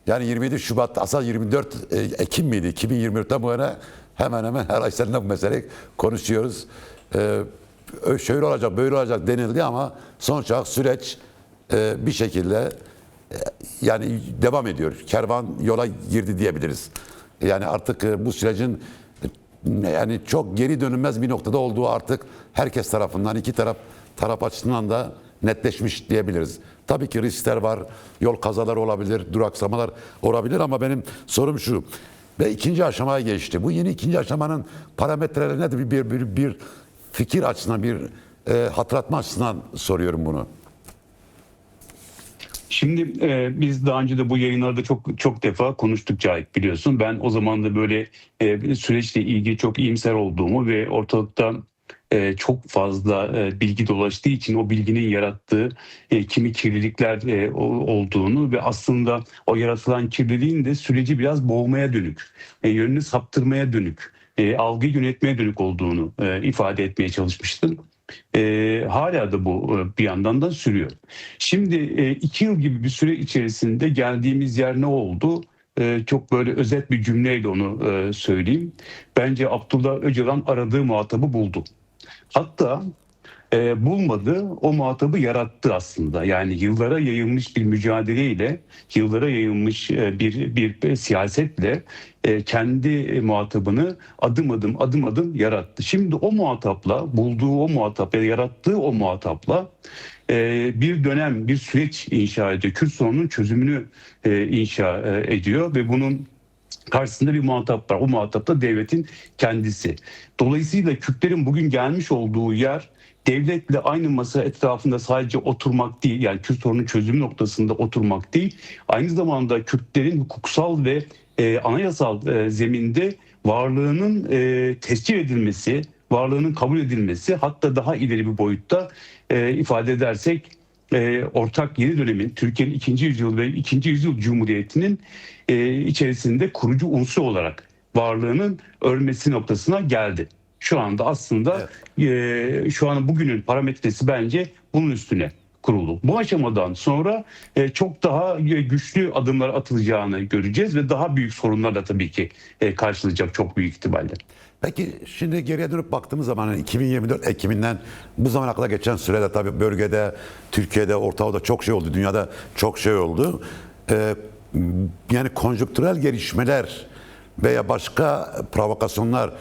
Yani 27 Şubat, aslında 24 Ekim miydi? 2024'ten bu yana hemen hemen her ay seninle bu meseleyi konuşuyoruz. Şöyle olacak, böyle olacak denildi ama sonuç olarak süreç bir şekilde yani devam ediyor. Kervan yola girdi diyebiliriz. Yani artık bu sürecin yani çok geri dönülmez bir noktada olduğu artık herkes tarafından, iki taraf açısından da netleşmiş diyebiliriz. Tabii ki riskler var, yol kazaları olabilir, duraksamalar olabilir ama benim sorum şu. Ve ikinci aşamaya geçti. Bu yeni ikinci aşamanın parametreleri nedir? Bir fikir açısından, bir hatırlatma açısından soruyorum bunu. Şimdi biz daha önce de bu yayınlarda çok defa konuştuk Cahit, biliyorsun. Ben o zaman da böyle süreçle ilgili çok iyimser olduğumu ve ortalıkta çok fazla bilgi dolaştığı için o bilginin yarattığı kimi kirlilikler olduğunu ve aslında o yaratılan kirliliğin de süreci biraz boğmaya dönük, yönünü saptırmaya dönük, algıyı yönetmeye dönük olduğunu ifade etmeye çalışmıştım. Hala da bu bir yandan da sürüyor. Şimdi 2 yıl gibi bir süre içerisinde geldiğimiz yer ne oldu? Çok böyle özet bir cümleyle onu söyleyeyim. Bence Abdullah Öcalan aradığı muhatabı buldu. Hatta bulmadı, o muhatabı yarattı aslında. Yani yıllara yayılmış bir mücadeleyle, yıllara yayılmış bir siyasetle kendi muhatabını adım adım yarattı. Şimdi o muhatapla, bulduğu o muhatapla, yarattığı o muhatapla bir dönem, bir süreç inşa ediyor. Kürt sorununun çözümünü inşa ediyor ve bunun karşısında bir muhatap var. O muhatap da devletin kendisi. Dolayısıyla Kürtlerin bugün gelmiş olduğu yer devletle aynı masa etrafında sadece oturmak değil, yani Kürt sorunun çözümü noktasında oturmak değil, aynı zamanda Kürtlerin hukuksal ve anayasal zeminde varlığının tescil edilmesi, varlığının kabul edilmesi, hatta daha ileri bir boyutta ifade edersek ortak yeni dönemin, Türkiye'nin 2. yüzyıl ve 2. yüzyıl Cumhuriyeti'nin içerisinde kurucu unsur olarak varlığının örmesi noktasına geldi. Şu anda aslında şu an bugünün parametresi bence bunun üstüne kuruldu. Bu aşamadan sonra çok daha güçlü adımlar atılacağını göreceğiz ve daha büyük sorunlarla tabii ki karşılayacak çok büyük ihtimalle. Peki şimdi geriye dönüp baktığımız zaman 2024 Ekim'inden bu zamana kadar geçen sürede tabii bölgede, Türkiye'de, Orta Doğu'da çok şey oldu, dünyada çok şey oldu. Yani konjonktürel gelişmeler veya başka provokasyonlar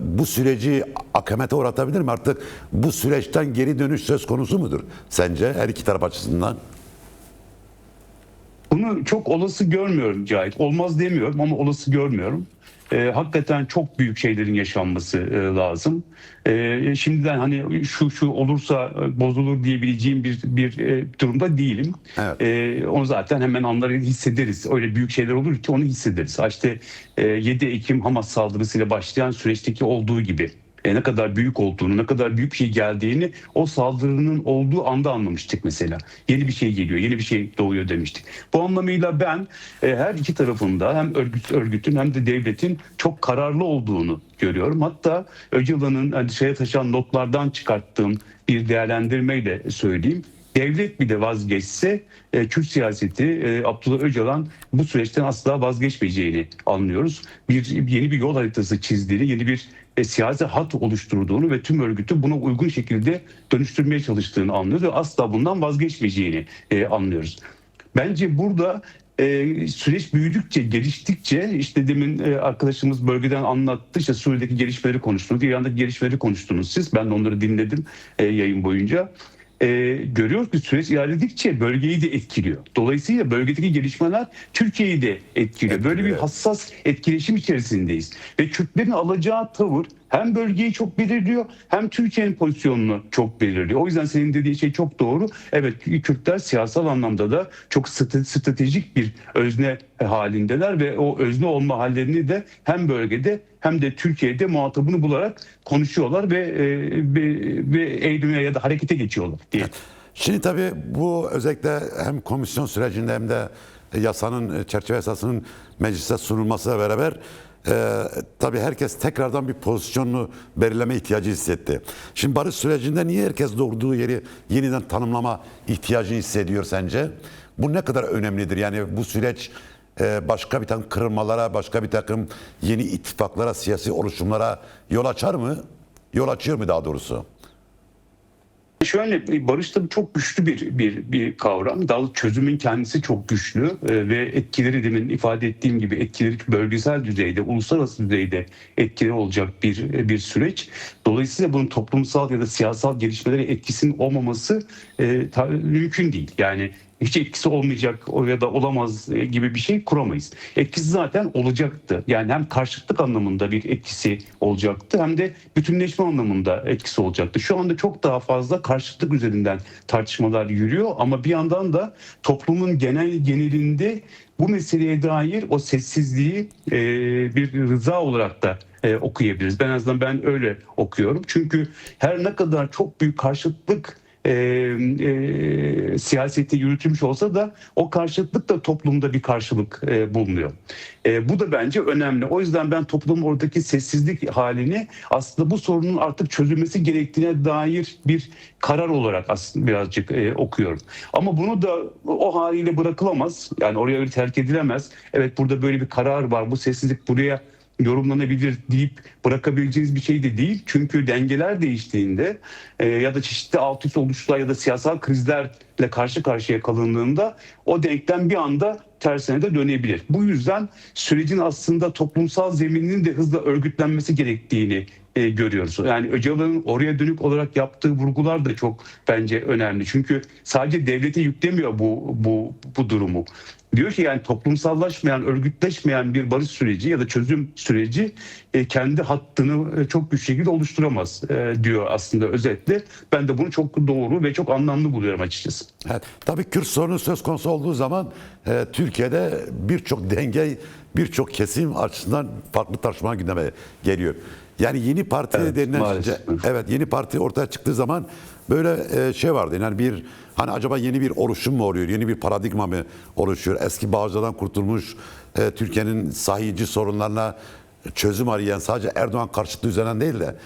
bu süreci akamete uğratabilir mi? Artık bu süreçten geri dönüş söz konusu mudur sence her iki taraf açısından? Bunu çok olası görmüyorum Cahit. Olmaz demiyorum ama olası görmüyorum. Hakikaten çok büyük şeylerin yaşanması lazım. Şimdiden hani şu olursa bozulur diyebileceğim bir durumda değilim. Evet. Onu zaten hemen anları hissederiz. Öyle büyük şeyler olur ki onu hissederiz. İşte 7 Ekim Hamas saldırısıyla başlayan süreçteki olduğu gibi. Ne kadar büyük olduğunu, ne kadar büyük bir şey geldiğini o saldırının olduğu anda anlamıştık mesela. Yeni bir şey geliyor, yeni bir şey doğuyor demiştik. Bu anlamıyla ben her iki tarafında hem örgütün hem de devletin çok kararlı olduğunu görüyorum. Hatta Öcalan'ın şeye taşıyan notlardan çıkarttığım bir değerlendirmeyle söyleyeyim. Devlet bile vazgeçse Kürt siyaseti, Abdullah Öcalan bu süreçten asla vazgeçmeyeceğini anlıyoruz. Yeni bir yol haritası çizdiğini, yeni bir siyasi hat oluşturduğunu ve tüm örgütü buna uygun şekilde dönüştürmeye çalıştığını anlıyoruz ve asla bundan vazgeçmeyeceğini anlıyoruz. Bence burada süreç büyüdükçe, geliştikçe, işte demin arkadaşımız bölgeden anlattı, işte Suriye'deki gelişmeleri konuştunuz, İran'daki gelişmeleri konuştunuz siz. Ben de onları dinledim yayın boyunca. Görüyoruz ki süreç ilerledikçe bölgeyi de etkiliyor. Dolayısıyla bölgedeki gelişmeler Türkiye'yi de etkiliyor. Böyle bir hassas etkileşim içerisindeyiz. Ve Kürtlerin alacağı tavır hem bölgeyi çok belirliyor hem Türkiye'nin pozisyonunu çok belirliyor. O yüzden senin dediğin şey çok doğru. Evet, Kürtler siyasal anlamda da çok stratejik bir özne halindeler ve o özne olma hallerini de hem bölgede hem de Türkiye'de muhatabını bularak konuşuyorlar ve eyleme ya da harekete geçiyorlar diye. Şimdi tabii bu özellikle hem komisyon sürecinde hem de yasanın, çerçeve yasasının meclise sunulmasıyla beraber tabii herkes tekrardan bir pozisyonunu belirleme ihtiyacı hissetti. Şimdi barış sürecinde niye herkes doğduğu yeri yeniden tanımlama ihtiyacı hissediyor sence? Bu ne kadar önemlidir? Yani bu süreç başka bir takım kırılmalara, başka bir takım yeni ittifaklara, siyasi oluşumlara yol açar mı? Yol açıyor mu daha doğrusu? Şöyle, barış tabii çok güçlü bir kavram. Daha doğrusu çözümün kendisi çok güçlü ve etkileri, demin ifade ettiğim gibi, etkileri bölgesel düzeyde, uluslararası düzeyde etkileri olacak bir süreç. Dolayısıyla bunun toplumsal ya da siyasal gelişmelere etkisinin olmaması mümkün değil. Yani hiç etkisi olmayacak ya da olamaz gibi bir şey kuramayız. Etkisi zaten olacaktı. Yani hem karşıtlık anlamında bir etkisi olacaktı, hem de bütünleşme anlamında etkisi olacaktı. Şu anda çok daha fazla karşıtlık üzerinden tartışmalar yürüyor, ama bir yandan da toplumun genelinde bu meseleye dair o sessizliği bir rıza olarak da okuyabiliriz. En azından ben öyle okuyorum. Çünkü her ne kadar çok büyük karşıtlık siyaseti yürütülmüş olsa da o karşıtlık da toplumda bir karşılık bulmuyor. Bu da bence önemli. O yüzden ben toplumun oradaki sessizlik halini aslında bu sorunun artık çözülmesi gerektiğine dair bir karar olarak aslında birazcık okuyorum. Ama bunu da o haliyle bırakılamaz. Yani oraya öyle terk edilemez. Evet, burada böyle bir karar var. Bu sessizlik buraya yorumlanabilir deyip bırakabileceğiniz bir şey de değil. Çünkü dengeler değiştiğinde ya da çeşitli alt üst oluşlar ya da siyasal krizlerle karşı karşıya kalındığında o denklem bir anda tersine de dönebilir. Bu yüzden sürecin aslında toplumsal zemininin de hızla örgütlenmesi gerektiğini görüyoruz. Yani Öcalan'ın oraya dönük olarak yaptığı vurgular da çok bence önemli. Çünkü sadece devlete yüklemiyor bu durumu. Diyor ki yani toplumsallaşmayan, örgütleşmeyen bir barış süreci ya da çözüm süreci kendi hattını çok güçlü şekilde oluşturamaz diyor aslında özetle. Ben de bunu çok doğru ve çok anlamlı buluyorum açıkçası. Evet, tabii Kürt sorunu söz konusu olduğu zaman Türkiye'de birçok denge, birçok kesim açısından farklı tartışmalar gündeme geliyor. Yani yeni parti denilen maalesef. evet, yeni parti ortaya çıktığı zaman böyle şey vardı. Yani bir hani acaba yeni bir oluşum mu oluyor? Yeni bir paradigma mı oluşuyor? Eski Bağcılar'dan kurtulmuş Türkiye'nin sahici sorunlarına çözüm arayan, sadece Erdoğan karşıtlığı üzerinden değil de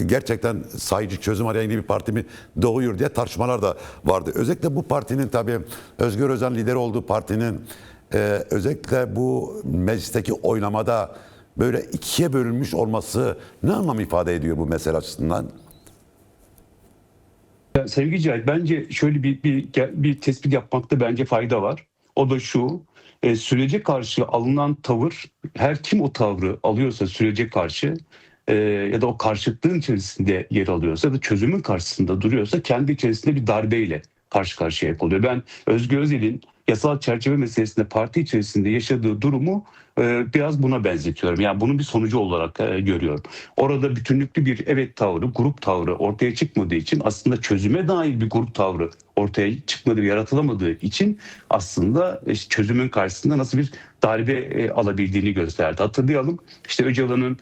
gerçekten sahici çözüm arayan yeni bir parti mi doğuyor diye tartışmalar da vardı. Özellikle bu partinin, tabii Özgür Özel'in lideri olduğu partinin özellikle bu meclisteki oylamada böyle ikiye bölünmüş olması ne anlam ifade ediyor bu mesele açısından? Sevgili Cahit, bence şöyle bir tespit yapmakta bence fayda var. O da şu: sürece karşı alınan tavır, her kim o tavrı alıyorsa sürece karşı ya da o karşıtlığın içerisinde yer alıyorsa ya da çözümün karşısında duruyorsa, kendi içerisinde bir darbeyle karşı karşıya oluyor. Ben Özgür Özel'in yasal çerçeve meselesinde parti içerisinde yaşadığı durumu biraz buna benzetiyorum. Yani bunun bir sonucu olarak görüyorum. Orada bütünlüklü bir evet tavrı, grup tavrı ortaya çıkmadığı için, aslında çözüme dair bir grup tavrı ortaya çıkmadığı, yaratılamadığı için aslında çözümün karşısında nasıl bir darbe alabildiğini gösterdi. Hatırlayalım, işte Öcalan'ın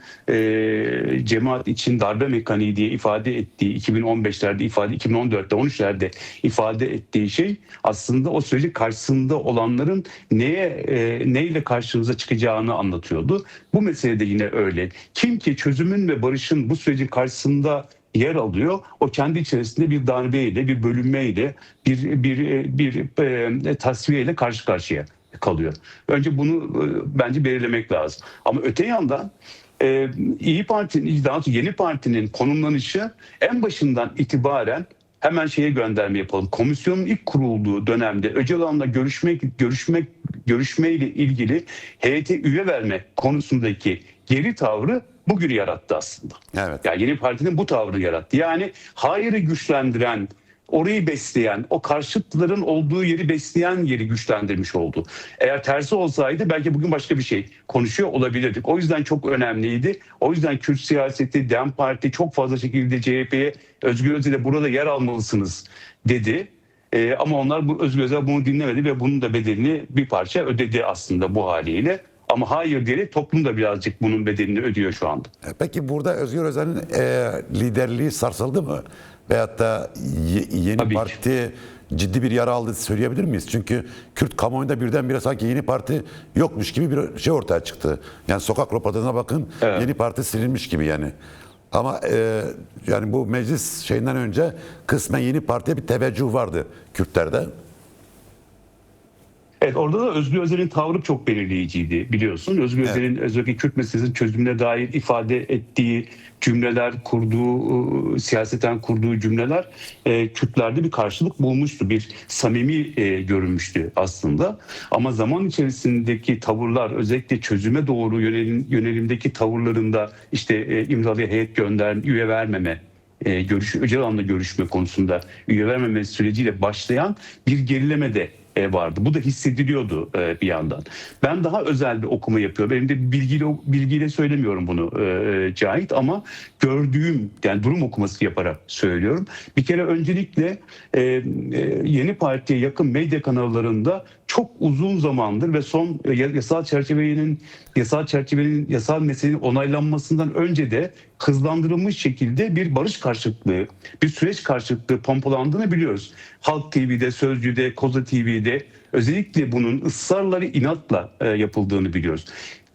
cemaat için darbe mekaniği diye ifade ettiği 2015'lerde 2014'te 13'lerde ifade ettiği şey aslında o sürecin karşısında olanların neyle karşımıza çıkacağını anlatıyordu. Bu mesele de yine öyle. Kim ki çözümün ve barışın bu sürecin karşısında yer alıyor, o kendi içerisinde bir darbeyle, bir bölünmeyle, bir tasfiyeyle karşı karşıya kalıyor. Önce bunu bence belirlemek lazım. Ama öte yandan İyi Parti'nin, daha doğrusu yeni partinin konumlanışı en başından itibaren hemen şeye gönderme yapalım. Komisyonun ilk kurulduğu dönemde Öcalan'la görüşmeyle ilgili heyete üye verme konusundaki geri tavrı bugün yarattı aslında. Evet. Yani yeni partinin bu tavrı yarattı. Yani hayırı güçlendiren, orayı besleyen, o karşıtların olduğu yeri besleyen yeri güçlendirmiş oldu. Eğer tersi olsaydı belki bugün başka bir şey konuşuyor olabilirdik. O yüzden çok önemliydi. O yüzden Kürt siyaseti, DEM Parti çok fazla şekilde CHP'ye, Özgür Özel'e burada yer almalısınız dedi. Ama onlar, Özgür Özel bunu dinlemedi ve bunun da bedelini bir parça ödedi aslında bu haliyle. Ama hayır diyerek toplum da birazcık bunun bedelini ödüyor şu anda. Peki burada Özgür Özel'in liderliği sarsıldı mı? Veyahut da yeni Tabii ki. parti ciddi bir yara aldı söyleyebilir miyiz? Çünkü Kürt kamuoyunda birdenbire sanki yeni parti yokmuş gibi bir şey ortaya çıktı. Yani sokak röportajına bakın, Evet. yeni parti silinmiş gibi yani. Ama yani bu meclis şeyinden önce kısmen yeni partiye bir teveccüh vardı Kürtlerde. Evet, orada da Özgür Özel'in tavrı çok belirleyiciydi biliyorsun. Özgür Evet. Özel'in özellikle Kürt meselesinin çözümüne dair ifade ettiği cümleler, siyaseten kurduğu cümleler Kürtlerde bir karşılık bulmuştu. Bir samimi görünmüştü aslında. Ama zaman içerisindeki tavırlar, özellikle çözüme doğru yönelimdeki tavırlarında işte İmralı'ya heyet üye vermeme, Öcalan'la görüşme konusunda üye vermeme süreciyle başlayan bir gerileme de vardı. Bu da hissediliyordu bir yandan. Ben daha özel bir okuma yapıyorum. Benim de bilgiyle söylemiyorum bunu Cahit, ama gördüğüm, yani durum okuması yaparak söylüyorum. Bir kere öncelikle yeni partiye yakın medya kanallarında çok uzun zamandır ve son yasal meselenin onaylanmasından önce de hızlandırılmış şekilde bir barış karşıtlığı, bir süreç karşıtlığı pompalandığını biliyoruz. Halk TV'de, Sözcü'de, Koza TV'de özellikle bunun ısrarla ve inatla yapıldığını biliyoruz.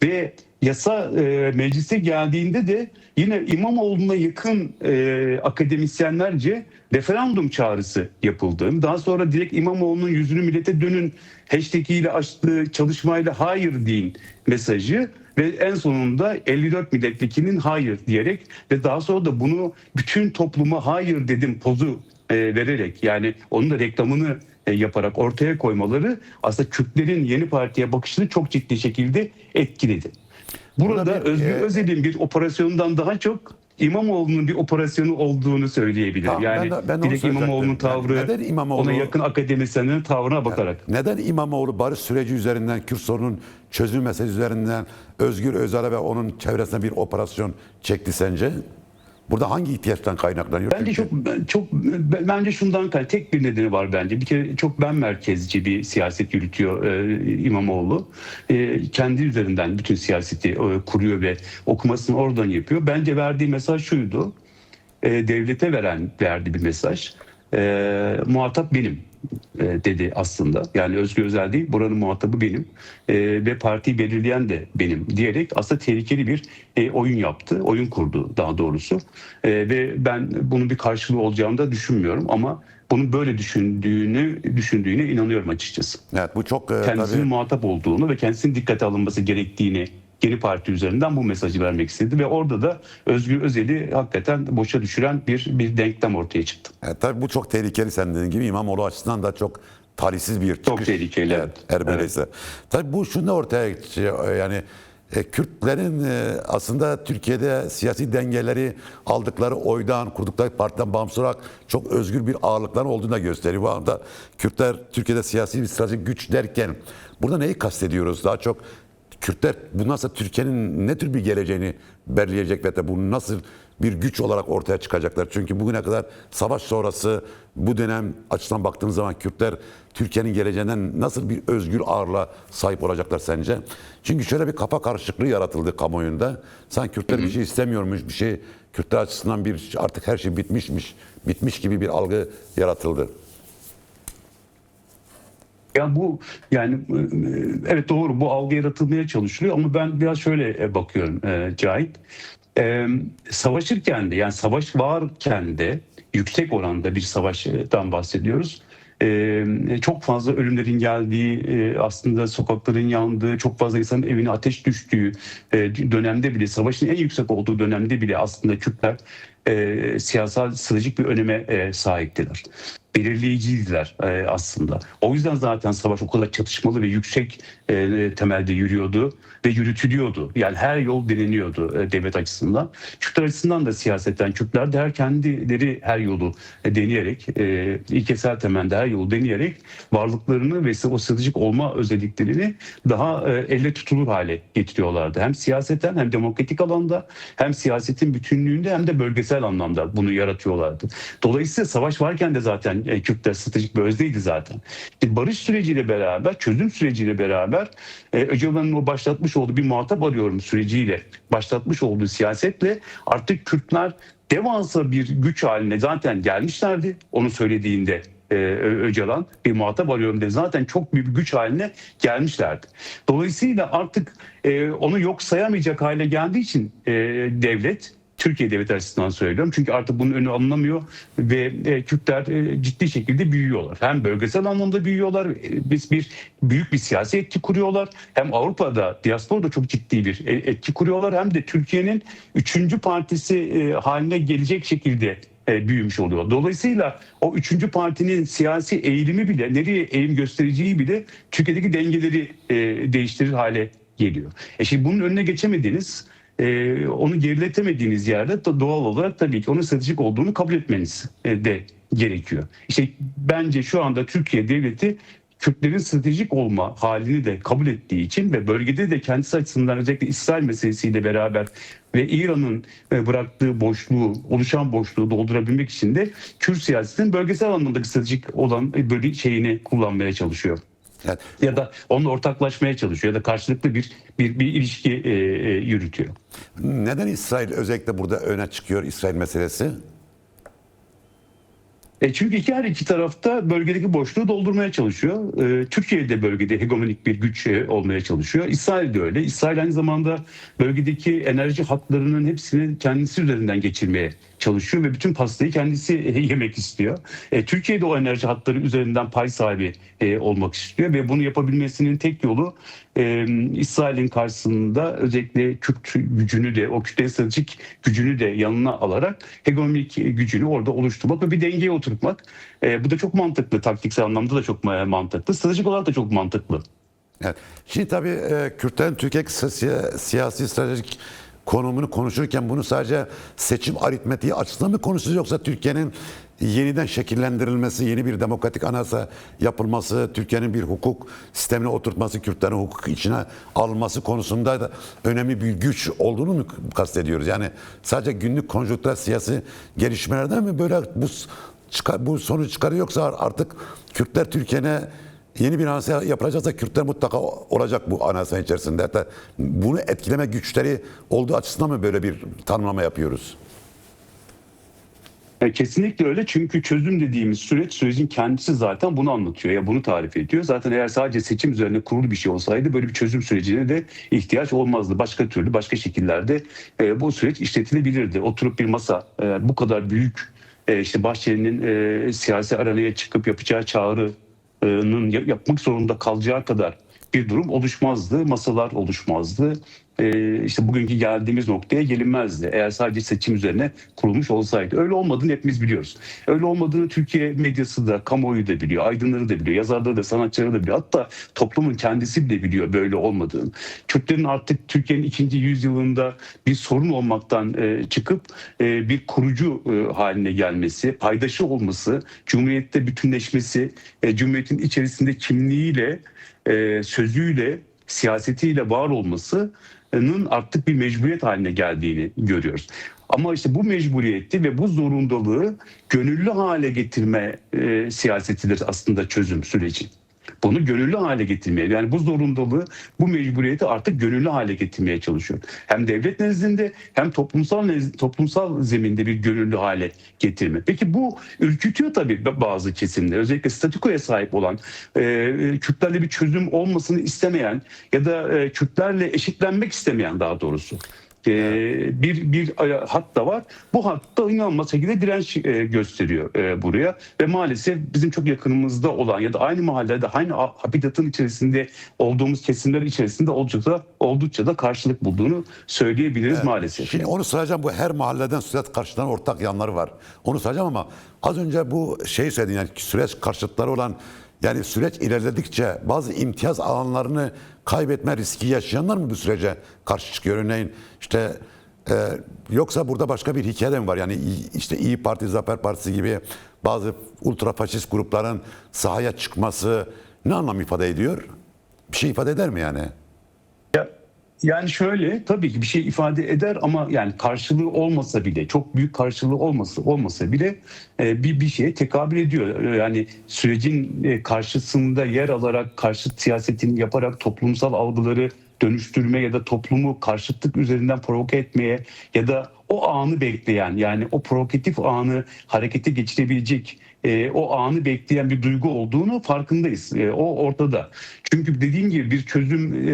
Ve yasa meclise geldiğinde de yine İmamoğlu'na yakın akademisyenlerce referandum çağrısı yapıldığını, daha sonra direkt İmamoğlu'nun yüzünü millete dönün hashtag ile açtığı çalışmayla hayır deyin mesajı ve en sonunda 54 milletvekilinin hayır diyerek ve daha sonra da bunu bütün topluma hayır dedim pozu vererek, yani onun da reklamını yaparak ortaya koymaları aslında Kürtlerin yeni partiye bakışını çok ciddi şekilde etkiledi. Burada Özgür Özel'in bir operasyonundan daha çok İmamoğlu'nun bir operasyonu olduğunu söyleyebilirim. Tamam, yani ben direkt İmamoğlu'nun tavrı, neden İmamoğlu, ona yakın akademisyenlerin tavrına bakarak. neden İmamoğlu barış süreci üzerinden, Kürt sorunun çözüm meselesi üzerinden Özgür Özel'e ve onun çevresine bir operasyon çekti sence? Burada hangi ihtiyaçtan kaynaklanıyor? Bence bence şundan tek bir nedeni var bence. Bir kere çok ben merkezci bir siyaset yürütüyor İmamoğlu. Kendi üzerinden bütün siyaseti kuruyor ve okumasını oradan yapıyor. Bence verdiği mesaj şuydu. Devlete verdiği bir mesaj. Muhatap benim dedi aslında. Yani Özgür Özel değil, buranın muhatabı benim ve partiyi belirleyen de benim diyerek aslında tehlikeli bir oyun yaptı. Oyun kurdu daha doğrusu. Ve ben bunun bir karşılığı olacağını da düşünmüyorum, ama bunun böyle düşündüğüne inanıyorum açıkçası. Evet, bu çok Kendisinin tabii muhatap olduğunu ve kendisinin dikkate alınması gerektiğini Yeni Parti üzerinden bu mesajı vermek istedi ve orada da Özgür Özel'i hakikaten boşa düşüren bir denklem ortaya çıktı. tabii bu çok tehlikeli, sen dediğin gibi İmamoğlu açısından da çok talihsiz bir çıkış. Çok tehlikeli. Her böyleyse. Evet. Tabii bu şunu da ortaya yani Kürtlerin aslında Türkiye'de siyasi dengeleri aldıkları oydan, kurdukları partiden bağımsız olarak çok özgür bir ağırlıkların olduğunu da gösteriyor. Bu anda Kürtler Türkiye'de siyasi bir stratejik güç derken burada neyi kastediyoruz? Daha çok Kürtler bu nasıl Türkiye'nin ne tür bir geleceğini belirleyecek ve de bu nasıl bir güç olarak ortaya çıkacaklar? Çünkü bugüne kadar savaş sonrası bu dönem açısından baktığımız zaman Kürtler Türkiye'nin geleceğinden nasıl bir özgür ağırlığa sahip olacaklar sence? Çünkü şöyle bir kafa karışıklığı yaratıldı kamuoyunda. Sanki Kürtler bir şey istemiyormuş, bir şey Kürtler açısından artık her şey bitmiş gibi bir algı yaratıldı. Ya bu yani evet doğru, bu algı yaratılmaya çalışılıyor, ama ben biraz şöyle bakıyorum Cahit. Savaşırken de, yani savaş varken de yüksek oranda bir savaştan bahsediyoruz. Çok fazla ölümlerin geldiği, aslında sokakların yandığı, çok fazla insanın evine ateş düştüğü dönemde bile, savaşın en yüksek olduğu dönemde bile aslında Kürtler siyasal stratejik bir öneme sahiptiler. Belirleyiciydiler aslında. O yüzden zaten savaş o kadar çatışmalı ve yüksek temelde yürüyordu ve yürütülüyordu. Yani her yol deneniyordu devlet açısından. Kürtler açısından da siyasetten Kürtler de kendileri her yolu deneyerek, ilkesel temelde her yolu deneyerek varlıklarını ve o stratejik olma özelliklerini daha elle tutulur hale getiriyorlardı. Hem siyaseten hem demokratik alanda, hem siyasetin bütünlüğünde hem de bölgesel anlamda bunu yaratıyorlardı. Dolayısıyla savaş varken de zaten Kürtler stratejik bir özdeydi zaten. Barış süreciyle beraber, çözüm süreciyle beraber Öcalan'ın o başlatmış olduğu bir muhatap arıyorum süreciyle, başlatmış olduğu siyasetle artık Kürtler devasa bir güç haline zaten gelmişlerdi. Onu söylediğinde Öcalan bir muhatap arıyorum de zaten çok büyük bir güç haline gelmişlerdi. Dolayısıyla artık onu yok sayamayacak hale geldiği için devlet Türkiye devleti açısından söylüyorum. Çünkü artık bunun önü alınamıyor ve Kürtler ciddi şekilde büyüyorlar. Hem bölgesel anlamda büyüyorlar, büyük bir siyasi etki kuruyorlar. Hem Avrupa'da, diasporada çok ciddi bir etki kuruyorlar. Hem de Türkiye'nin üçüncü partisi haline gelecek şekilde büyümüş oluyor. Dolayısıyla o üçüncü partinin siyasi eğilimi bile, nereye eğim göstereceği bile Türkiye'deki dengeleri değiştirir hale geliyor. Şimdi bunun önüne geçemediğiniz, onu geriletemediğiniz yerde doğal olarak tabii ki onun stratejik olduğunu kabul etmeniz de gerekiyor. İşte bence şu anda Türkiye devleti Kürtlerin stratejik olma halini de kabul ettiği için ve bölgede de kendisi açısından özellikle İsrail meselesiyle beraber ve İran'ın bıraktığı boşluğu, oluşan boşluğu doldurabilmek için de Kürt siyasetinin bölgesel anlamdaki stratejik olan böyle şeyini kullanmaya çalışıyor. Yani, Ya da onunla ortaklaşmaya çalışıyor ya da karşılıklı bir ilişki yürütüyor. neden İsrail özellikle burada öne çıkıyor, İsrail meselesi? Çünkü her iki tarafta bölgedeki boşluğu doldurmaya çalışıyor. Türkiye de bölgede hegemonik bir güç olmaya çalışıyor. İsrail de öyle. İsrail aynı zamanda bölgedeki enerji hatlarının hepsini kendisi üzerinden geçirmeye çalışıyor ve bütün pastayı kendisi yemek istiyor. Türkiye de o enerji hatları üzerinden pay sahibi olmak istiyor ve bunu yapabilmesinin tek yolu İsrail'in karşısında özellikle Kürt gücünü de, o Kürtlerin stratejik gücünü de yanına alarak hegemonik gücünü orada oluşturmak ve bir dengeye oturtmak. Bu da çok mantıklı, taktiksel anlamda da çok mantıklı, stratejik olarak da çok mantıklı. Evet. Şimdi tabii Kürtlerin Türkiye siyasi stratejik konumunu konuşurken bunu sadece seçim aritmetiği açısından mı konuşuyoruz, yoksa Türkiye'nin yeniden şekillendirilmesi, yeni bir demokratik anayasa yapılması, Türkiye'nin bir hukuk sistemine oturtması, Kürtlerin hukuk içine alınması konusunda da önemli bir güç olduğunu mu kastediyoruz? Yani sadece günlük konjonktürel siyasi gelişmelerden mi böyle bu sonuç çıkarıyor, yoksa artık Kürtler Türkiye'ne yeni bir anayasa yapılacaksa Kürtler mutlaka olacak bu anayasa içerisinde. Hatta bunu etkileme güçleri olduğu açısından mı böyle bir tanımlama yapıyoruz? Kesinlikle öyle, çünkü çözüm dediğimiz sürecin kendisi zaten bunu anlatıyor ya bunu tarif ediyor. Zaten eğer sadece seçim üzerine kurulu bir şey olsaydı böyle bir çözüm sürecine de ihtiyaç olmazdı. Başka türlü, başka şekillerde bu süreç işletilebilirdi. Oturup bir masa bu kadar büyük, işte Bahçeli'nin siyasi aranaya çıkıp yapacağı çağrının yapmak zorunda kalacağı kadar bir durum oluşmazdı. Masalar oluşmazdı. İşte bugünkü geldiğimiz noktaya gelinmezdi. Eğer sadece seçim üzerine kurulmuş olsaydı. Öyle olmadığını hepimiz biliyoruz. Öyle olmadığını Türkiye medyası da, kamuoyu da biliyor, aydınları da biliyor, yazarları da, sanatçıları da biliyor. Hatta toplumun kendisi bile biliyor böyle olmadığını. Kürtlerin artık Türkiye'nin 2. yüzyılında bir sorun olmaktan çıkıp bir kurucu haline gelmesi, paydaşı olması, Cumhuriyet'te bütünleşmesi, Cumhuriyet'in içerisinde kimliğiyle, sözüyle, siyasetiyle var olmasının artık bir mecburiyet haline geldiğini görüyoruz. Ama işte bu mecburiyeti ve bu zorundalığı gönüllü hale getirme siyasetidir aslında çözüm süreci. Bunu gönüllü hale getirmeye, yani bu zorundalığı, bu mecburiyeti artık gönüllü hale getirmeye çalışıyor. Hem devlet nezdinde hem toplumsal zeminde bir gönüllü hale getirme. Peki bu ürkütüyor tabii bazı kesimler. Özellikle statükoya sahip olan, Kürtlerle bir çözüm olmasını istemeyen ya da Kürtlerle eşitlenmek istemeyen, daha doğrusu. Bir hat da var. Bu hatta inanılmaz şekilde direnç gösteriyor buraya ve maalesef bizim çok yakınımızda olan ya da aynı mahallede, aynı habitatın içerisinde olduğumuz kesimler içerisinde oldukça da karşılık bulduğunu söyleyebiliriz maalesef. Şimdi onu soracağım, bu her mahalleden süreç karşılanan ortak yanları var. Onu soracağım ama az önce bu şeyi söyledin, yani süreç karşıtları olan, yani süreç ilerledikçe bazı imtiyaz alanlarını kaybetme riski yaşayanlar mı bu sürece karşı çıkıyor? Örneğin işte yoksa burada başka bir hikaye mi var? Yani işte İyi Parti, Zafer Partisi gibi bazı ultrafaşist grupların sahaya çıkması ne anlam ifade ediyor? Bir şey ifade eder mi yani? Yani şöyle, tabii ki bir şey ifade eder ama yani karşılığı olmasa bile, çok büyük karşılığı olmasa bile bir şeye tekabül ediyor. Yani sürecin karşısında yer alarak, karşıt siyasetini yaparak toplumsal algıları dönüştürme ya da toplumu karşıtlık üzerinden provoke etmeye ya da o anı bekleyen, yani o provokatif anı harekete geçirebilecek o anı bekleyen bir duygu olduğunu farkındayız. O ortada. Çünkü dediğim gibi bir çözüm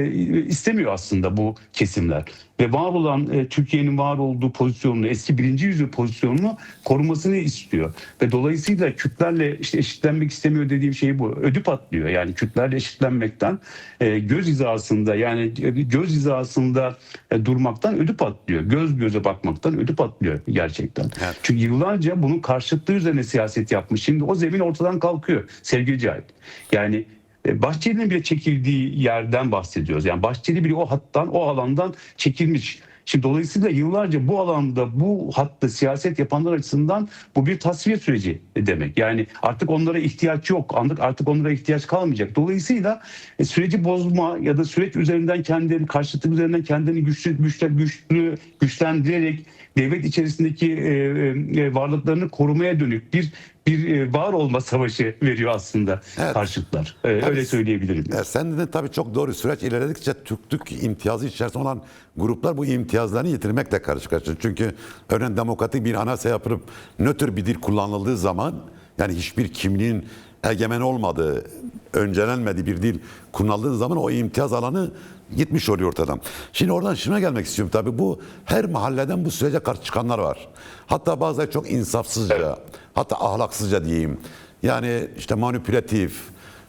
istemiyor aslında bu kesimler. Ve var olan Türkiye'nin var olduğu pozisyonunu, eski birinci yüzyıl pozisyonunu korumasını istiyor. Ve dolayısıyla Kürtlerle işte eşitlenmek istemiyor dediğim şey bu. Ödü patlıyor. Yani Kürtlerle eşitlenmekten göz hizasında, yani göz hizasında durmaktan ödü patlıyor. Göz göze bakmaktan ödü patlıyor gerçekten. Evet. Çünkü yıllarca bunun karşıtlığı üzerine siyaset yapmış. Şimdi o zemin ortadan kalkıyor sevgili Cahit. Yani Bahçeli'nin bile çekildiği yerden bahsediyoruz. Yani Bahçeli bile o hattan, o alandan çekilmiş. Şimdi dolayısıyla yıllarca bu alanda, bu hatta siyaset yapanlar açısından bu bir tasfiye süreci demek. Yani artık onlara ihtiyaç yok, artık onlara ihtiyaç kalmayacak. Dolayısıyla süreci bozma ya da süreç üzerinden kendini, karşıtlık üzerinden kendini güçlendirerek devlet içerisindeki varlıklarını korumaya dönük bir var olma savaşı veriyor aslında Evet. karşıtlar. Öyle söyleyebilirim. Sen de tabii çok doğru. Süreç ilerledikçe Türklük imtiyazı içerisinde olan gruplar bu imtiyazlarını yitirmekle karşı karşıya. Çünkü örneğin demokratik bir anayasa yapılıp nötr bir dil kullanıldığı zaman, yani hiçbir kimliğin egemen olmadığı, öncelenmediği bir dil kullanıldığı zaman o imtiyaz alanı gitmiş oluyor ortadan. Şimdi oradan şuna gelmek istiyorum tabii, bu her mahalleden bu sürece karşı çıkanlar var. Hatta bazıları çok insafsızca, hatta ahlaksızca diyeyim. Yani işte manipülatif,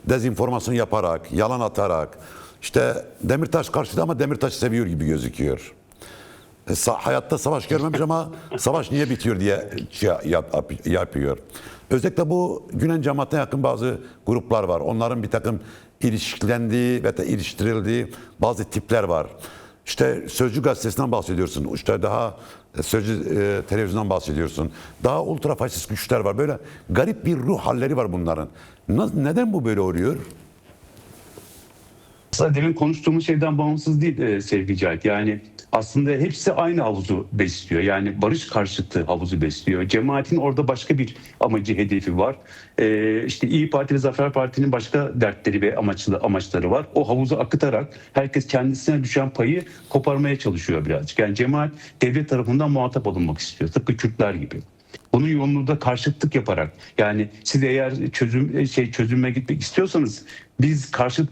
dezenformasyon yaparak, yalan atarak, işte Demirtaş karşıda ama Demirtaş'ı seviyor gibi gözüküyor. Hayatta savaş görmemiş ama savaş niye bitiyor diye yapıyor. Özellikle bu Gülen cemaatine yakın bazı gruplar var. Onların bir takım ilişkilendiği ve de iliştirildiği bazı tipler var. İşte Sözcü gazetesinden bahsediyorsun. İşte daha Sözcü televizyondan bahsediyorsun. Daha ultrafaşist güçler var. Böyle garip bir ruh halleri var bunların. Neden bu böyle oluyor? Aslında demin konuştuğumuz şeyden bağımsız değil sevgili Cahit. Yani aslında hepsi aynı havuzu besliyor. Yani barış karşıtı havuzu besliyor. Cemaatin orada başka bir amacı, hedefi var. İşte İyi Parti ve Zafer Parti'nin başka dertleri ve amaçları var. O havuzu akıtarak herkes kendisine düşen payı koparmaya çalışıyor birazcık. Yani cemaat devlet tarafından muhatap alınmak istiyor. Tıpkı Kürtler gibi. Bunun yolunda karşıtlık yaparak, yani siz eğer çözüme gitmek istiyorsanız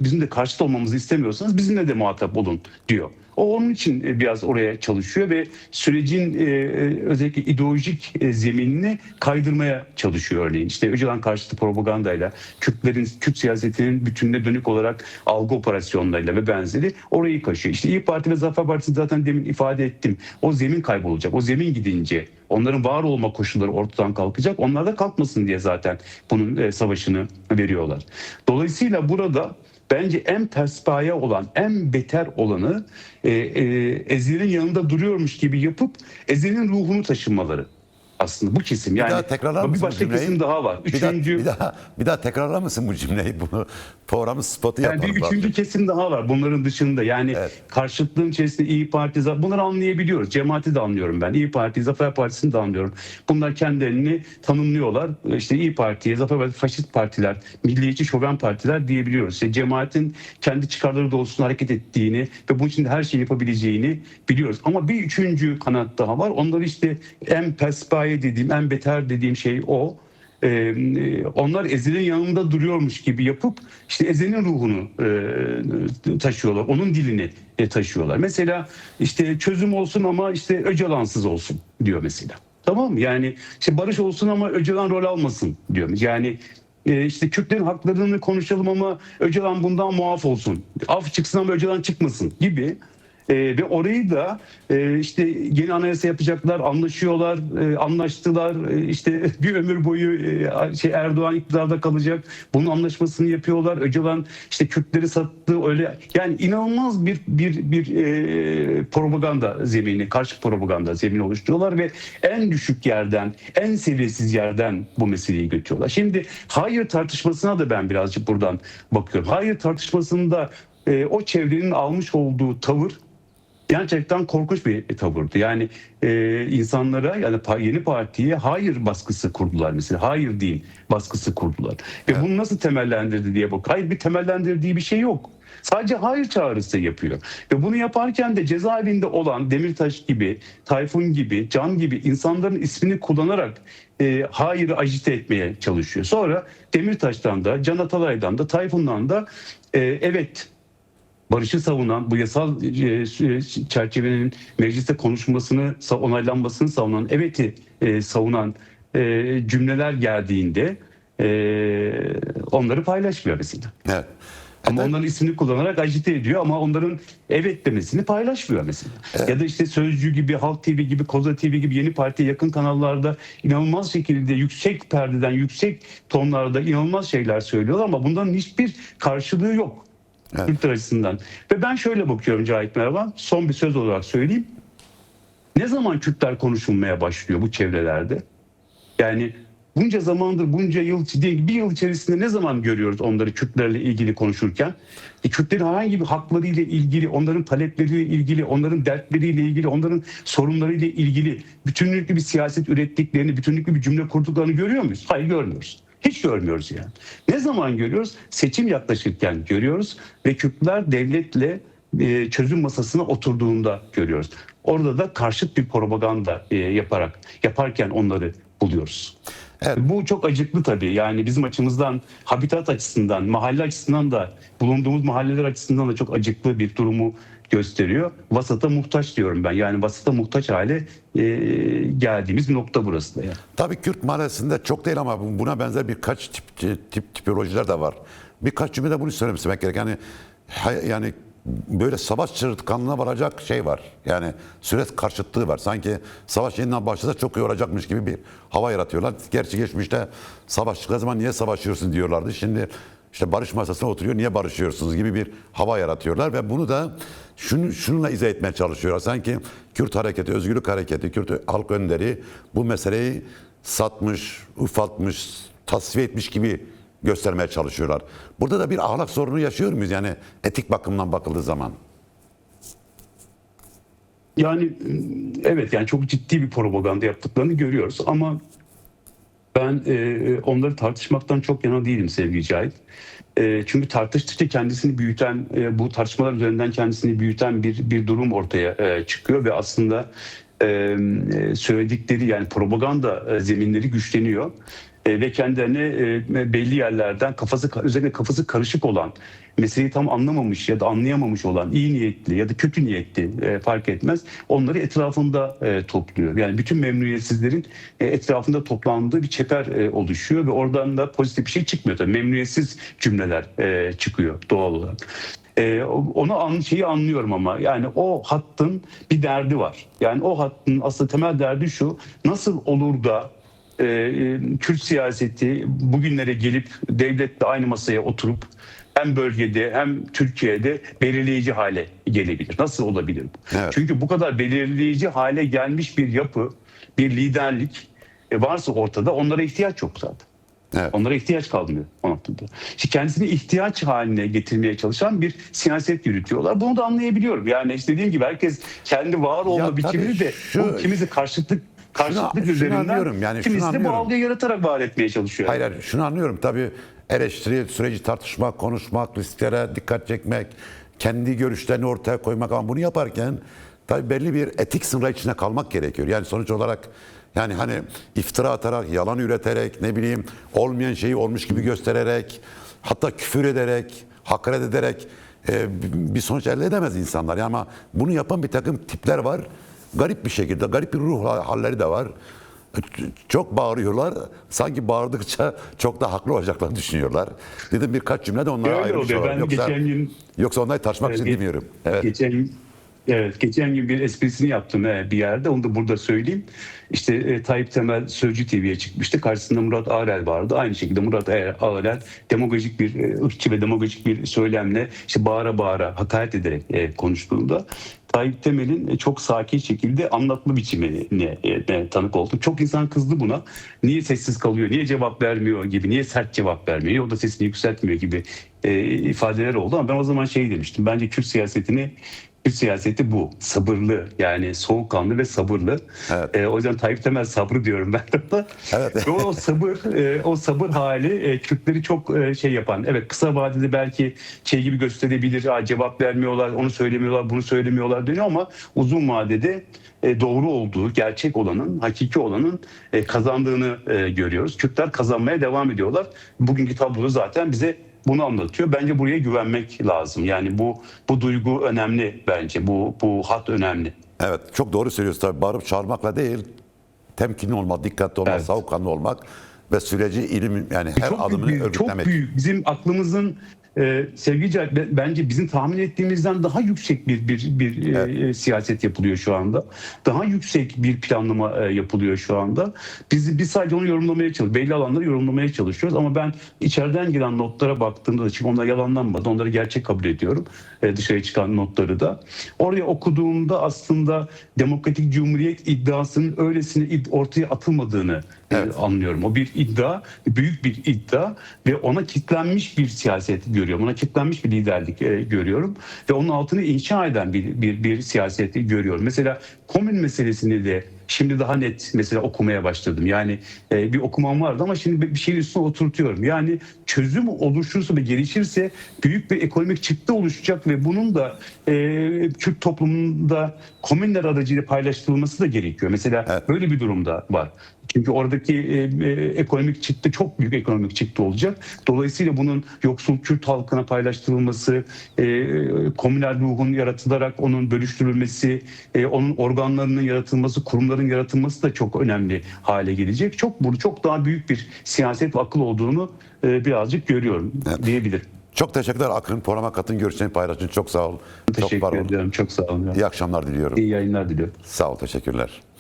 bizim de karşıt olmamızı istemiyorsanız bizimle de muhatap olun diyor. O onun için biraz oraya çalışıyor ve sürecin özellikle ideolojik zeminini kaydırmaya çalışıyor örneğin. İşte Öcalan karşıtı propagandayla, Kürt siyasetinin bütününe dönük olarak algı operasyonlarıyla ve benzeri orayı kaşıyor. İşte İyi Parti ve Zafer Partisi zaten demin ifade ettim. O zemin kaybolacak. O zemin gidince onların var olma koşulları ortadan kalkacak. Onlar da kalkmasın diye zaten bunun savaşını veriyorlar. Dolayısıyla burada bence en pespaye olan, en beter olanı Ezel'in yanında duruyormuş gibi yapıp Ezel'in ruhunu taşınmaları. Aslında bu kesim, yani bir başka kesim daha var. Bir daha tekrarlar mısın bu cümleyi? Bunu programın spotu yani yapalım. bir üçüncü kesim daha var bunların dışında. Yani evet. Karşıtlığın içerisinde İyi Parti, bunları anlayabiliyoruz. Cemaati de anlıyorum ben. İyi Parti, Zafer Partisi'ni de anlıyorum. Bunlar kendilerini tanımlıyorlar. İşte İyi Parti'ye, Zafer Partisi, faşist partiler, milliyetçi şoven partiler diyebiliyoruz. İşte cemaatin kendi çıkarları doğrultusunda hareket ettiğini ve bunun için de her şeyi yapabileceğini biliyoruz. Ama bir üçüncü kanat daha var. Onları işte en pespaye dediğim, en beter dediğim şey o. Onlar Ezel'in yanında duruyormuş gibi yapıp işte Ezel'in ruhunu taşıyorlar. Onun dilini taşıyorlar. Mesela işte çözüm olsun ama işte Öcalansız olsun diyor mesela. Tamam mı? Yani işte barış olsun ama Öcalan rol almasın diyor. Yani işte Kürtlerin haklarını konuşalım ama Öcalan bundan muaf olsun. Af çıksın ama Öcalan çıkmasın gibi. Ve orayı da işte yeni anayasa yapacaklar, anlaşıyorlar, anlaştılar. İşte bir ömür boyu Erdoğan iktidarda kalacak. Bunun anlaşmasını yapıyorlar. Öcalan işte Kürtleri sattı, öyle. Yani inanılmaz bir propaganda zemini, karşı propaganda zemini oluşturuyorlar ve en düşük yerden, en seviyesiz yerden bu meseleyi götürüyorlar. Şimdi hayır tartışmasına da ben birazcık buradan bakıyorum. Hayır tartışmasında o çevrenin almış olduğu tavır gerçekten korkunç bir tavırdı. Yani insanlara, yani yeni partiye hayır baskısı kurdular mesela. Hayır deyin baskısı kurdular. Ve Evet. bunu nasıl temellendirdi diye bak. Hayır, bir temellendirdiği bir şey yok. Sadece hayır çağrısı yapıyor. Ve bunu yaparken de cezaevinde olan Demirtaş gibi, Tayfun gibi, Can gibi insanların ismini kullanarak hayırı agite etmeye çalışıyor. Sonra Demirtaş'tan da, Can Atalay'dan da, Tayfun'dan da evet, barışı savunan, bu yasal çerçevenin mecliste konuşmasını, onaylanmasını savunan, evet'i savunan cümleler geldiğinde onları paylaşmıyor mesela. Evet. Ama onların ismini kullanarak agite ediyor, ama onların evet demesini paylaşmıyor mesela. Evet. Ya da işte Sözcü gibi, Halk TV gibi, Koza TV gibi yeni partiye yakın kanallarda inanılmaz şekilde yüksek perdeden, yüksek tonlarda inanılmaz şeyler söylüyorlar, ama bunların hiçbir karşılığı yok. Evet. Kürtler açısından. Ve ben şöyle bakıyorum Cahit, merhaba. Son bir söz olarak söyleyeyim. Ne zaman Kürtler konuşulmaya başlıyor bu çevrelerde? Yani bunca zamandır, bunca yıl, bir yıl içerisinde ne zaman görüyoruz onları Kürtlerle ilgili konuşurken? Kürtlerin herhangi bir haklarıyla ilgili, onların talepleriyle ilgili, onların dertleriyle ilgili, onların sorunlarıyla ilgili bütünlüklü bir siyaset ürettiklerini, bütünlüklü bir cümle kurduklarını görüyor muyuz? Hayır, görmüyoruz. Hiç görmüyoruz yani. Ne zaman görüyoruz? Seçim yaklaşırken görüyoruz ve Kürtler devletle çözüm masasına oturduğunda görüyoruz. Orada da karşıt bir propaganda yaparken onları buluyoruz. Evet. Bu çok acıklı tabii. Yani bizim açımızdan, habitat açısından, mahalle açısından da, bulunduğumuz mahalleler açısından da çok acıklı bir durumu gösteriyor. Vasata muhtaç diyorum ben. Yani vasata muhtaç hale geldiğimiz bir nokta burası da. Yani. Tabii Kürt mahallesinde çok değil ama buna benzer birkaç tipolojiler de var. Birkaç cümlede bunu söylemek gerek. Yani böyle savaş çığırtkanlığına varacak şey var. Yani süreç karşıtlığı var. Sanki savaş yeniden başlasa çok iyi olacakmış gibi bir hava yaratıyorlar. Gerçi geçmişte savaş çıktığı zaman niye savaşıyorsun diyorlardı. Şimdi işte barış masasına oturuyor, niye barışıyorsunuz gibi bir hava yaratıyorlar ve bunu da şununla izah etmeye çalışıyorlar. Sanki Kürt hareketi, özgürlük hareketi, Kürt halk önderi bu meseleyi satmış, ufaltmış, tasfiye etmiş gibi göstermeye çalışıyorlar. Burada da bir ahlak sorunu yaşıyor muyuz? Yani etik bakımdan bakıldığı zaman. Yani evet, yani çok ciddi bir propaganda yaptıklarını görüyoruz, ama ben onları tartışmaktan çok yana değilim sevgili Cahit. Çünkü tartıştıkça kendisini büyüten, bu tartışmalar üzerinden kendisini büyüten bir durum ortaya çıkıyor ve aslında söyledikleri, yani propaganda zeminleri güçleniyor. Ve kendilerine belli yerlerden özellikle kafası karışık olan, meseleyi tam anlamamış ya da anlayamamış olan, iyi niyetli ya da kötü niyetli fark etmez, onları etrafında topluyor. Yani bütün memnuniyetsizlerin etrafında toplandığı bir çeper oluşuyor ve oradan da pozitif bir şey çıkmıyor. Tabii memnuniyetsiz cümleler çıkıyor doğal olarak. Şeyi anlıyorum, ama yani o hattın bir derdi var. Yani o hattın aslında temel derdi şu: nasıl olur da Kürt siyaseti bugünlere gelip devletle aynı masaya oturup hem bölgede hem Türkiye'de belirleyici hale gelebilir? Nasıl olabilir bu? Evet. Çünkü bu kadar belirleyici hale gelmiş bir yapı, bir liderlik varsa ortada, onlara ihtiyaç yok zaten. Evet. Onlara ihtiyaç kalmıyor o noktada. İşte kendisini ihtiyaç haline getirmeye çalışan bir siyaset yürütüyorlar. Bunu da anlayabiliyorum. Yani istediğim gibi herkes kendi var olma Ya biçimini de şu- kimisi karşıtlık şunu üzerinden, anlıyorum, yani şunu kimisi de bu anlıyorum. algıyı yaratarak var etmeye çalışıyor. Hayır, şunu anlıyorum. Tabii eleştiri, süreci tartışmak, konuşmak, risklere dikkat çekmek, kendi görüşlerini ortaya koymak, ama bunu yaparken tabii belli bir etik sınırı içine kalmak gerekiyor. Yani sonuç olarak, yani hani iftira atarak, yalan üreterek, ne bileyim olmayan şeyi olmuş gibi göstererek, hatta küfür ederek, hakaret ederek bir sonuç elde edemez insanlar. Yani ama bunu yapan bir takım tipler var. Garip bir şekilde, garip bir ruh halleri de var. Çok bağırıyorlar. Sanki bağırdıkça çok da haklı olacaklarını düşünüyorlar. Dedim birkaç cümle de onlara Öyle ayırmış oluyor. olalım. Ben geçen gün Yoksa onları tartışmak için demiyorum. Evet. geçen gün bir esprisini yaptım bir yerde. Onu da burada söyleyeyim. İşte Tayyip Temel Sözcü TV'ye çıkmıştı. Karşısında Murat Arel vardı. Aynı şekilde Murat Arel demagojik bir ırkçı ve demagojik bir söylemle, işte bağıra bağıra, hakaret ederek konuştuğunda Tayyip Temel'in çok sakin şekilde anlatma biçimine tanık oldum. Çok insan kızdı buna. Niye sessiz kalıyor, niye cevap vermiyor gibi, niye sert cevap vermiyor, o da sesini yükseltmiyor gibi ifadeler oldu. Ama ben o zaman şey demiştim: bence Kürt siyasetini Kürt siyaseti bu. Sabırlı, yani soğukkanlı ve sabırlı. Evet. O yüzden Tayyip Temel sabrı diyorum ben de. Evet. Ve o sabır hali Kürtleri çok şey yapan. Evet, kısa vadede belki şey gibi gösterebilir. Cevap vermiyorlar, onu söylemiyorlar, bunu söylemiyorlar deniyor ama uzun vadede doğru olduğu, gerçek olanın, hakiki olanın kazandığını görüyoruz. Kürtler kazanmaya devam ediyorlar. Bugünkü tablo zaten bize bunu anlatıyor. Bence buraya güvenmek lazım. Yani bu duygu önemli bence. Bu hat önemli. Evet, çok doğru söylüyorsun tabii. Bağırıp çağırmakla değil, temkinli olmak, dikkatli olmak, Evet. soğukkanlı olmak ve süreci ilim, yani her Çok adımını büyük, çok örgütlemek. büyük. Bizim aklımızın sevgili Cahit, bence bizim tahmin ettiğimizden daha yüksek bir siyaset yapılıyor şu anda. Daha yüksek bir planlama yapılıyor şu anda. Biz sadece onu yorumlamaya çalışıyoruz. Belli alanları yorumlamaya çalışıyoruz ama ben içeriden gelen notlara baktığımda da, çünkü onlar yalanlanmadı. Onları gerçek kabul ediyorum. Dışarı çıkan notları da. Oraya okuduğumda aslında Demokratik Cumhuriyet iddiasının öylesine ortaya atılmadığını Evet. anlıyorum. O bir iddia, büyük bir iddia ve ona kitlenmiş bir siyaset görüyorum. Ona kitlenmiş bir liderlik görüyorum ve onun altını inşa eden bir siyaseti görüyorum. Mesela komün meselesini de şimdi daha net mesela okumaya başladım. Yani bir okumam vardı ama şimdi bir şeyin üstüne oturtuyorum. Yani çözüm oluşursa ve gelişirse büyük bir ekonomik çıktı oluşacak ve bunun da Kürt toplumunda komünler aracıyla paylaştırılması da gerekiyor. Mesela Evet. böyle bir durumda var. Çünkü oradaki ekonomik çıktı çok büyük ekonomik çıktı olacak. Dolayısıyla bunun yoksul Kürt halkına paylaştırılması, komünel ruhun yaratılarak onun bölüştürülmesi, onun organlarının yaratılması, kurumların yaratılması da çok önemli hale gelecek. Çok daha büyük bir siyaset ve akıl olduğunu birazcık görüyorum diyebilirim. Çok teşekkürler Akın. Programa katın, görüşlerini paylaştın. Çok sağ ol. Çok var Teşekkür ol. ediyorum. Çok sağ olun. İyi akşamlar diliyorum. İyi yayınlar diliyorum. Sağ ol, teşekkürler.